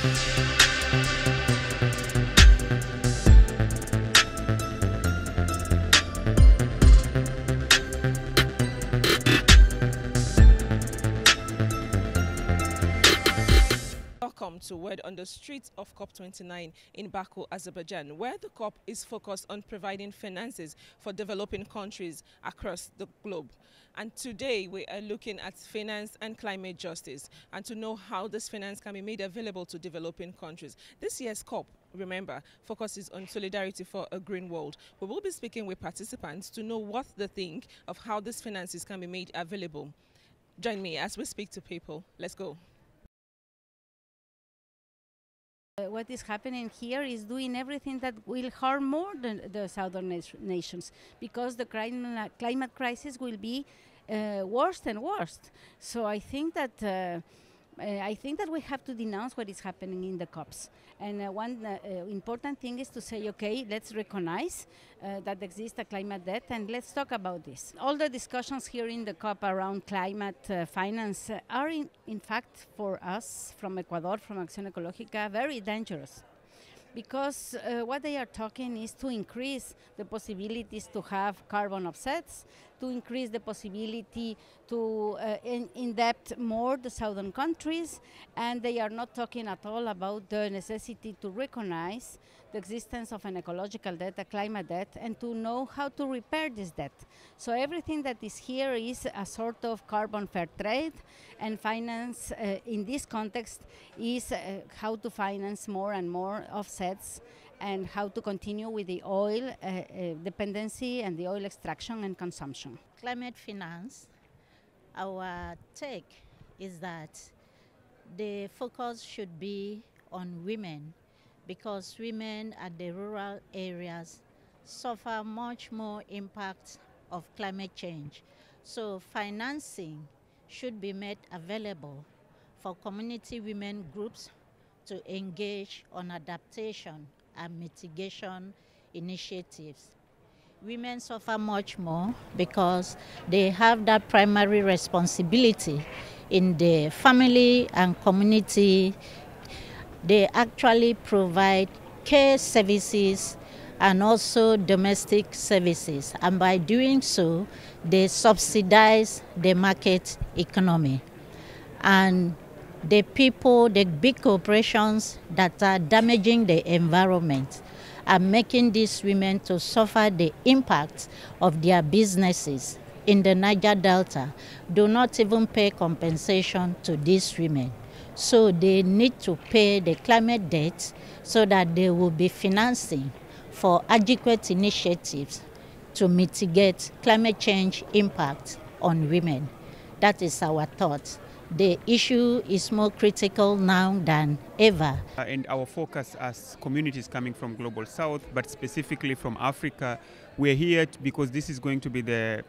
Welcome to Word on the Streets of COP29 in Baku, Azerbaijan, where the COP is focused on providing finances for developing countries across the globe. And today we are looking at finance and climate justice, and to know how this finance can be made available to developing countries. This year's COP, remember, focuses on solidarity for a green world. We will be speaking with participants to know what they think of how these finances can be made available. Join me as we speak to people. Let's go. What is happening here is doing everything that will harm more the southern nations, because the climate crisis will be worse and worse. So I think that we have to denounce what is happening in the COPs. And one important thing is to say, okay, let's recognize that exists a climate debt, and let's talk about this. All the discussions here in the COP around climate finance are in fact for us from Ecuador, from Acción Ecológica, very dangerous. Because what they are talking is to increase the possibilities to have carbon offsets, to increase the possibility to in-debt more the southern countries, and they are not talking at all about the necessity to recognize the existence of an ecological debt, a climate debt, and to know how to repair this debt. So everything that is here is a sort of carbon fair trade, and finance in this context is how to finance more and more offsets, and how to continue with the oil dependency and the oil extraction and consumption. Climate finance, our take is that the focus should be on women, because women at the rural areas suffer much more impact of climate change. So financing should be made available for community women groups to engage on adaptation and mitigation initiatives. Women suffer much more because they have that primary responsibility in the family and community. They actually provide care services and also domestic services, and by doing so, they subsidize the market economy. And the people, the big corporations that are damaging the environment are making these women to suffer the impact of their businesses in the Niger Delta, do not even pay compensation to these women. So they need to pay the climate debt so that they will be financing for adequate initiatives to mitigate climate change impact on women. That is our thought. The issue is more critical now than ever. And our focus as communities coming from Global South, but specifically from Africa, we're here because this is going to be the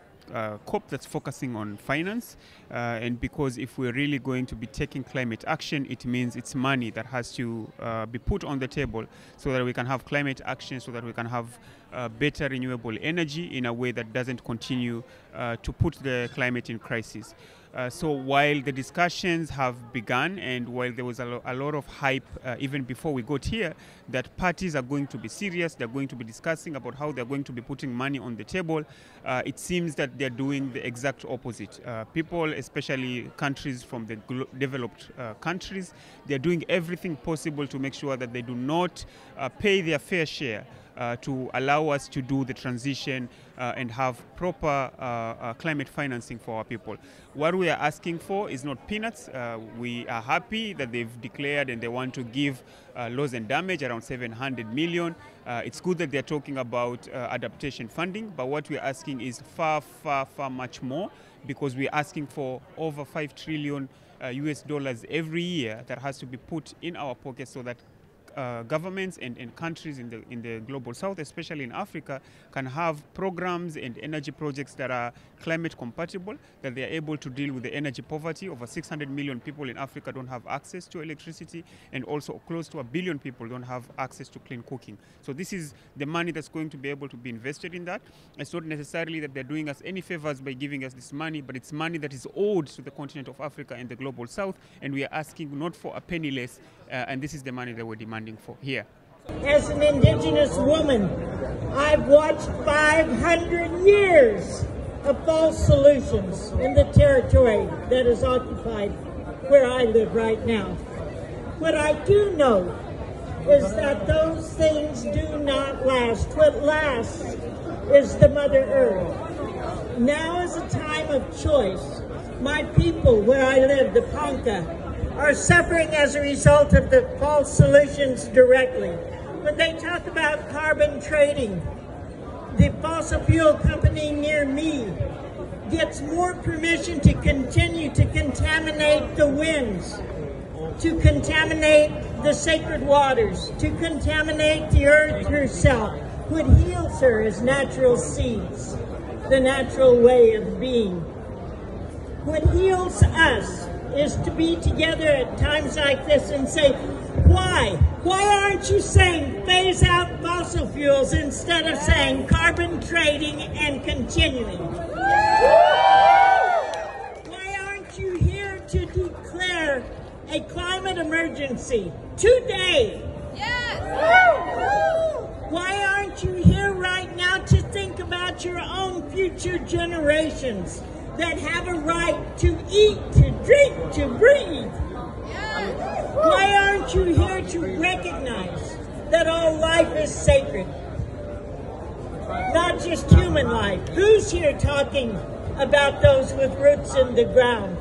COP that's focusing on finance, and because if we're really going to be taking climate action, it means it's money that has to be put on the table so that we can have climate action, so that we can have better renewable energy in a way that doesn't continue to put the climate in crisis. So while the discussions have begun, and while there was a lot of hype even before we got here, that parties are going to be serious, they're going to be discussing about how they're going to be putting money on the table, it seems that they're doing the exact opposite. People, especially countries from the developed countries, they're doing everything possible to make sure that they do not pay their fair share to allow us to do the transition and have proper climate financing for our people. What we are asking for is not peanuts. We are happy that they've declared and they want to give loss and damage around 700 million. It's good that they're talking about adaptation funding, but what we're asking is far much more, because we're asking for over 5 trillion US dollars every year that has to be put in our pockets so that governments and countries in the global south, especially in Africa, can have programs and energy projects that are climate compatible, that they are able to deal with the energy poverty. Over 600 million people in Africa don't have access to electricity, and also close to 1 billion people don't have access to clean cooking. So this is the money that's going to be able to be invested in that. It's not necessarily that they're doing us any favors by giving us this money, but it's money that is owed to the continent of Africa and the global south, and we are asking not for a penny less, and this is the money that we're demanding for here. As an indigenous woman, I've watched 500 years of false solutions in the territory that is occupied where I live right now. What I do know is that those things do not last. What lasts is the Mother Earth. Now is a time of choice. My people, where I live, the Ponca, are suffering as a result of the false solutions directly. When they talk about carbon trading, the fossil fuel company near me gets more permission to continue to contaminate the winds, to contaminate the sacred waters, to contaminate the earth herself. What heals her is natural seeds, the natural way of being. What heals us is to be together at times like this and say, why? Why aren't you saying phase out fossil fuels instead of saying carbon trading and continuing? Why aren't you here to declare a climate emergency today? Yes! Why aren't you here right now to think about your own future generations that have a right to eat, to drink, to breathe? Yes! Why aren't you here to recognize that all life is sacred? Not just human life. Who's here talking about those with roots in the ground?